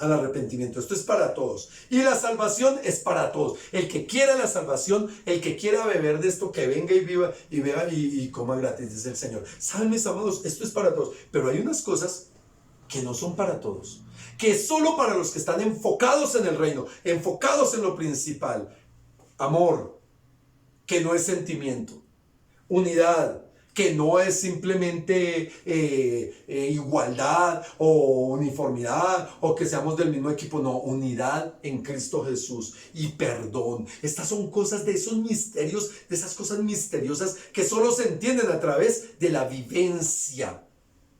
Speaker 2: al arrepentimiento. Esto es para todos. Y la salvación es para todos. El que quiera la salvación, el que quiera beber de esto, que venga y viva y beba y coma gratis, dice el Señor. ¿Saben, mis amados? Esto es para todos. Pero hay unas cosas que no son para todos, que es solo para los que están enfocados en el reino, enfocados en lo principal. Amor, que no es sentimiento. Unidad, que no es simplemente igualdad o uniformidad o que seamos del mismo equipo. No, unidad en Cristo Jesús y perdón. Estas son cosas de esos misterios, de esas cosas misteriosas que solo se entienden a través de la vivencia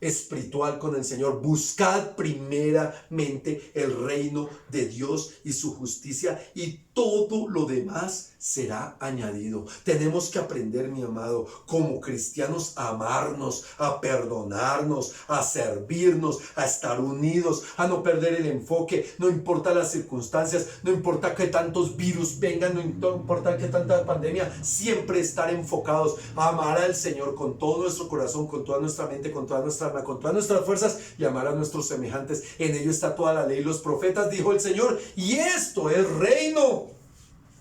Speaker 2: espiritual con el Señor. Buscad primeramente el reino de Dios y su justicia, y todo lo demás será añadido. Tenemos que aprender, mi amado, como cristianos, a amarnos, a perdonarnos, a servirnos, a estar unidos, a no perder el enfoque. No importa las circunstancias, no importa que tantos virus vengan, no importa que tanta pandemia, siempre estar enfocados a amar al Señor con todo nuestro corazón, con toda nuestra mente, con toda nuestra alma, con todas nuestras fuerzas, y amar a nuestros semejantes. En ello está toda la ley y los profetas, dijo el Señor, y esto es reino.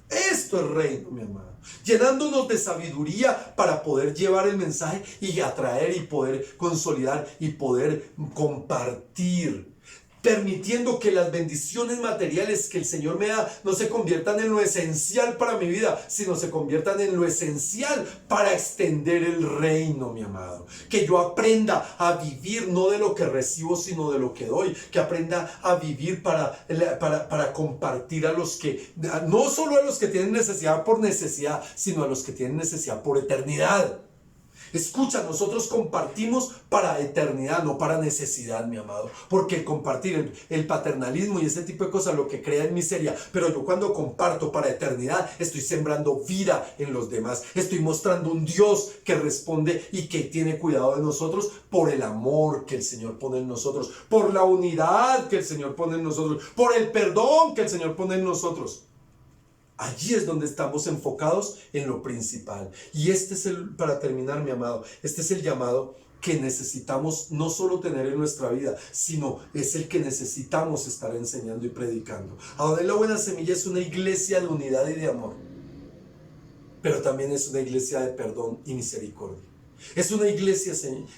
Speaker 2: Esto es reino, mi amado, llenándonos de sabiduría para poder llevar el mensaje y atraer y poder consolidar y poder compartir, permitiendo que las bendiciones materiales que el Señor me da no se conviertan en lo esencial para mi vida, sino se conviertan en lo esencial para extender el reino, mi amado. Que yo aprenda a vivir no de lo que recibo, sino de lo que doy. Que aprenda a vivir para compartir a los que, no solo a los que tienen necesidad por necesidad, sino a los que tienen necesidad por eternidad. Escucha, nosotros compartimos para eternidad, no para necesidad, mi amado. Porque el compartir, el paternalismo y ese tipo de cosas, lo que crea es miseria. Pero yo cuando comparto para eternidad, estoy sembrando vida en los demás. Estoy mostrando un Dios que responde y que tiene cuidado de nosotros por el amor que el Señor pone en nosotros, por la unidad que el Señor pone en nosotros, por el perdón que el Señor pone en nosotros. Allí es donde estamos enfocados en lo principal. Y para terminar, mi amado, este es el llamado que necesitamos no solo tener en nuestra vida, sino es el que necesitamos estar enseñando y predicando. Adonai la Buena Semilla es una iglesia de unidad y de amor, pero también es una iglesia de perdón y misericordia. Es una iglesia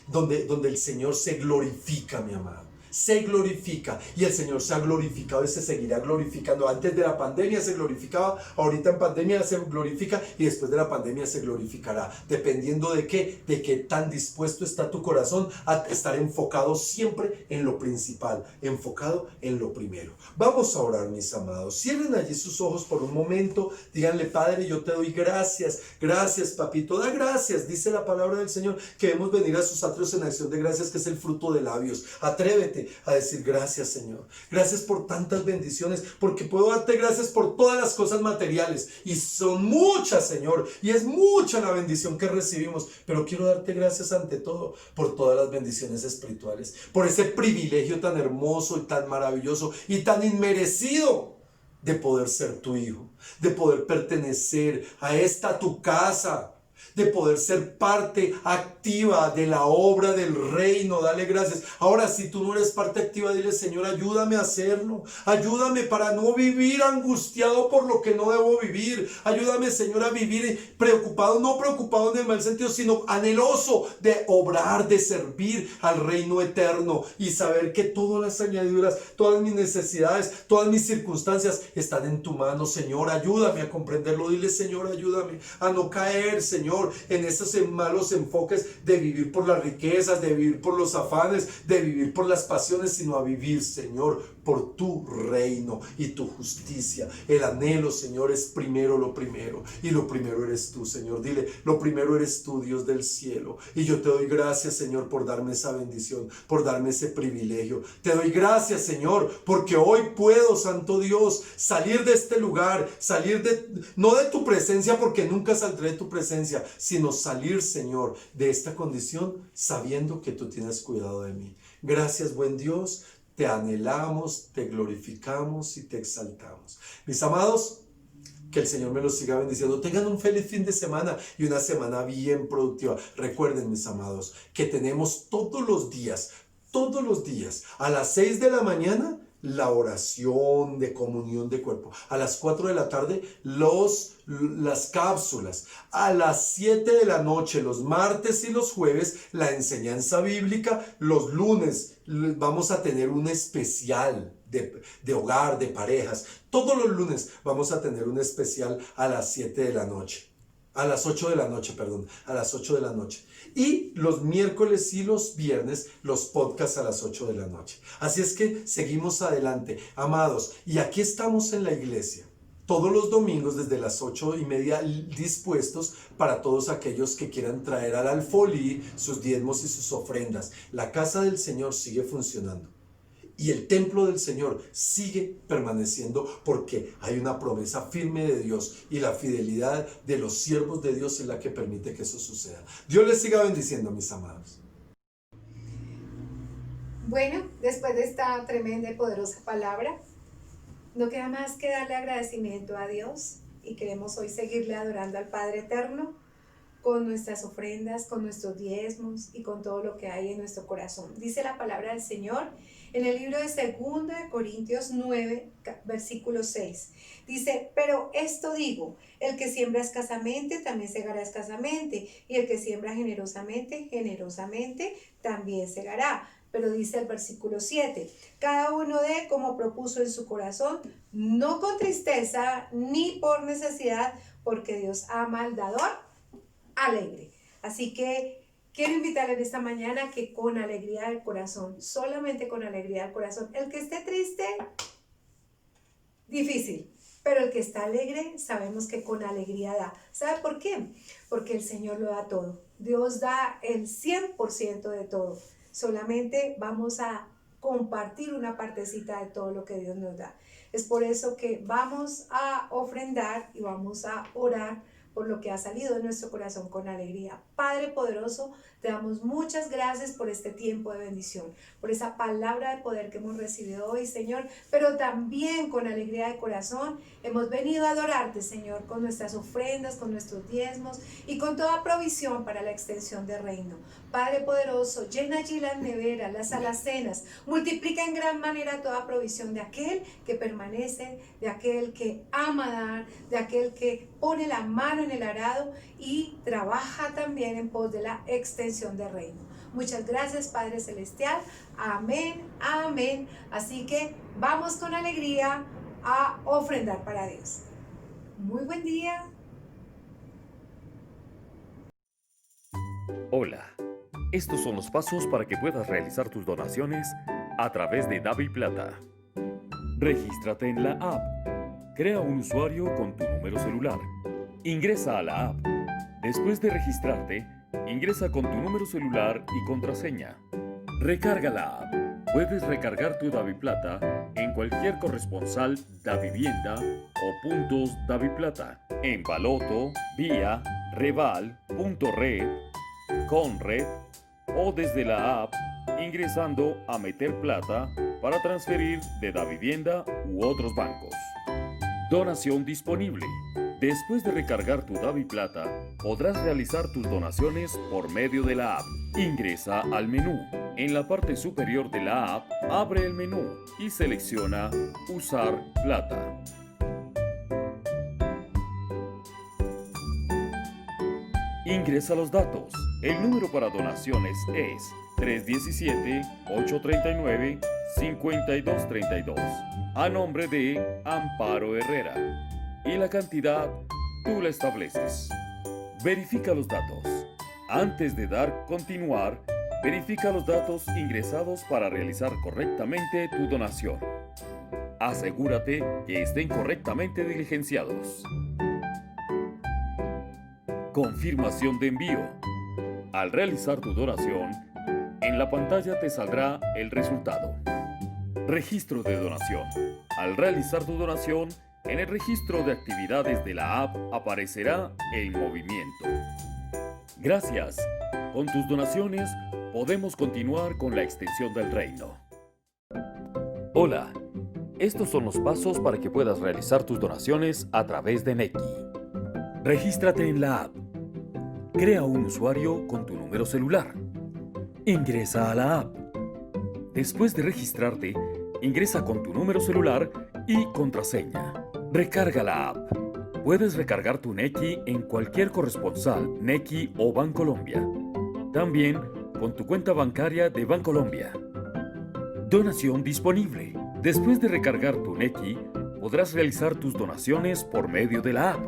Speaker 2: donde el Señor se glorifica, mi amado. Se glorifica, y el Señor se ha glorificado y se seguirá glorificando. Antes de la pandemia se glorificaba, ahorita en pandemia se glorifica, y después de la pandemia se glorificará, dependiendo de qué tan dispuesto está tu corazón a estar enfocado siempre en lo principal, enfocado en lo primero. Vamos a orar, mis amados. Cierren allí sus ojos por un momento, díganle: Padre, yo te doy gracias, gracias, papito, da gracias. Dice la palabra del Señor que debemos venir a sus atrios en acción de gracias, que es el fruto de labios. Atrévete a decir: gracias, Señor, gracias por tantas bendiciones, porque puedo darte gracias por todas las cosas materiales, y son muchas, Señor, y es mucha la bendición que recibimos, pero quiero darte gracias ante todo por todas las bendiciones espirituales, por ese privilegio tan hermoso y tan maravilloso y tan inmerecido de poder ser tu hijo, de poder pertenecer a esta tu casa, de poder ser parte activa de la obra del reino. Dale gracias. Ahora, si tú no eres parte activa, dile: Señor, ayúdame a hacerlo. Ayúdame para no vivir angustiado por lo que no debo vivir. Ayúdame, Señor, a vivir preocupado, no preocupado en el mal sentido, sino anheloso de obrar, de servir al reino eterno, y saber que todas las añadiduras, todas mis necesidades, todas mis circunstancias están en tu mano. Señor, ayúdame a comprenderlo. Dile: Señor, ayúdame a no caer, Señor, en esos malos enfoques de vivir por las riquezas, de vivir por los afanes, de vivir por las pasiones, sino a vivir, Señor, por tu reino y tu justicia. El anhelo, Señor, es primero lo primero, y lo primero eres tú, Señor. Dile: lo primero eres tú, Dios del cielo, y yo te doy gracias, Señor, por darme esa bendición, por darme ese privilegio. Te doy gracias, Señor, porque hoy puedo, Santo Dios, salir de este lugar, no de tu presencia, porque nunca saldré de tu presencia, sino salir, Señor, de esta condición sabiendo que tú tienes cuidado de mí. Gracias, buen Dios. Te anhelamos, te glorificamos y te exaltamos. Mis amados, que el Señor me los siga bendiciendo. Tengan un feliz fin de semana y una semana bien productiva. Recuerden, mis amados, que tenemos todos los días, a las 6 de la mañana, la oración de comunión de cuerpo. A las 4 de la tarde, las cápsulas. A las 7 de la noche, los martes y los jueves, la enseñanza bíblica. Los lunes vamos a tener un especial de hogar, de parejas. Todos los lunes vamos a tener un especial a las 7 de la noche. A las 8 de la noche, perdón, a las 8 de la noche. Y los miércoles y los viernes, los podcasts a las 8 de la noche. Así es que seguimos adelante, amados. Y aquí estamos en la iglesia, todos los domingos desde las 8:30, dispuestos para todos aquellos que quieran traer al alfolí sus diezmos y sus ofrendas. La casa del Señor sigue funcionando. Y el templo del Señor sigue permaneciendo porque hay una promesa firme de Dios y la fidelidad de los siervos de Dios es la que permite que eso suceda. Dios les siga bendiciendo, mis amados.
Speaker 1: Bueno, después de esta tremenda y poderosa palabra, no queda más que darle agradecimiento a Dios y queremos hoy seguirle adorando al Padre Eterno con nuestras ofrendas, con nuestros diezmos y con todo lo que hay en nuestro corazón. Dice la palabra del Señor en el libro de 2 de Corintios 9, versículo 6. Dice, pero esto digo, el que siembra escasamente, también segará escasamente, y el que siembra generosamente, generosamente también segará. Pero dice el versículo 7, cada uno dé como propuso en su corazón, no con tristeza ni por necesidad, porque Dios ama al dador alegre. Así que quiero invitarle en esta mañana que con alegría del corazón, solamente con alegría del corazón, el que esté triste, difícil, pero el que está alegre, sabemos que con alegría da. ¿Sabe por qué? Porque el Señor lo da todo. Dios da el 100% de todo. Solamente vamos a compartir una partecita de todo lo que Dios nos da. Es por eso que vamos a ofrendar y vamos a orar por lo que ha salido de nuestro corazón con alegría. Padre poderoso, te damos muchas gracias por este tiempo de bendición, por esa palabra de poder que hemos recibido hoy, Señor, pero también con alegría de corazón hemos venido a adorarte, Señor, con nuestras ofrendas, con nuestros diezmos y con toda provisión para la extensión del reino. Padre poderoso, llena allí las neveras, las alacenas, multiplica en gran manera toda provisión de aquel que permanece, de aquel que ama dar, de aquel que pone la mano en el arado y trabaja también en pos de la extensión del reino. Muchas gracias, Padre Celestial. Amén, amén. Así que vamos con alegría a ofrendar para Dios. Muy buen día.
Speaker 4: Hola, estos son los pasos para que puedas realizar tus donaciones a través de DaviPlata. Regístrate en la app. Crea un usuario con tu número celular. Ingresa a la app. Después de registrarte, ingresa con tu número celular y contraseña. Recarga la app. Puedes recargar tu DaviPlata en cualquier corresponsal Davivienda o puntos DaviPlata, en Baloto, Vía, Reval, Punto Red, Conred o desde la app ingresando a Meter Plata para transferir de Davivienda u otros bancos. Donación disponible. Después de recargar tu DaviPlata, podrás realizar tus donaciones por medio de la app. Ingresa al menú. En la parte superior de la app, abre el menú y selecciona Usar Plata. Ingresa los datos. El número para donaciones es 317-839-5232 a nombre de Amparo Herrera y la cantidad tú la estableces. Verifica los datos. Antes de dar continuar, verifica los datos ingresados para realizar correctamente tu donación. Asegúrate que estén correctamente diligenciados. Confirmación de envío. Al realizar tu donación, en la pantalla te saldrá el resultado. Registro de donación. Al realizar tu donación, en el registro de actividades de la app aparecerá el movimiento. Gracias. Con tus donaciones podemos continuar con la extensión del reino. Hola. Estos son los pasos para que puedas realizar tus donaciones a través de Nequi. Regístrate en la app. Crea un usuario con tu número celular. Ingresa a la app. Después de registrarte, Ingresa con tu número celular y contraseña. Recarga la app. Puedes recargar tu Nequi en cualquier corresponsal, Nequi o Bancolombia. También con tu cuenta bancaria de Bancolombia. Donación disponible. Después de recargar tu Nequi, podrás realizar tus donaciones por medio de la app.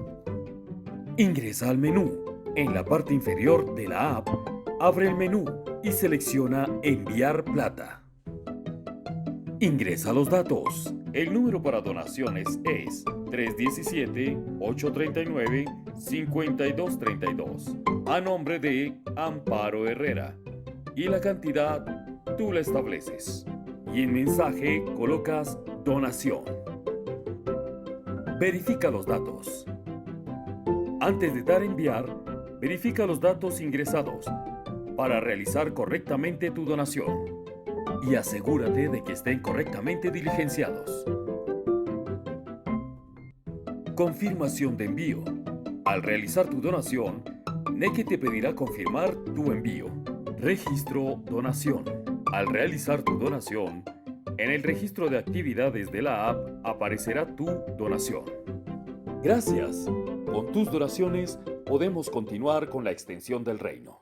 Speaker 4: Ingresa al menú. En la parte inferior de la app, abre el menú y selecciona Enviar plata. Ingresa los datos. El número para donaciones es 317-839-5232 a nombre de Amparo Herrera. Y la cantidad tú la estableces. Y en mensaje colocas donación. Verifica los datos. Antes de dar a enviar, verifica los datos ingresados para realizar correctamente tu donación y asegúrate de que estén correctamente diligenciados. Confirmación de envío. Al realizar tu donación, Nequi te pedirá confirmar tu envío. Registro donación. Al realizar tu donación, en el registro de actividades de la app aparecerá tu donación. Gracias. Con tus donaciones podemos continuar con la extensión del reino.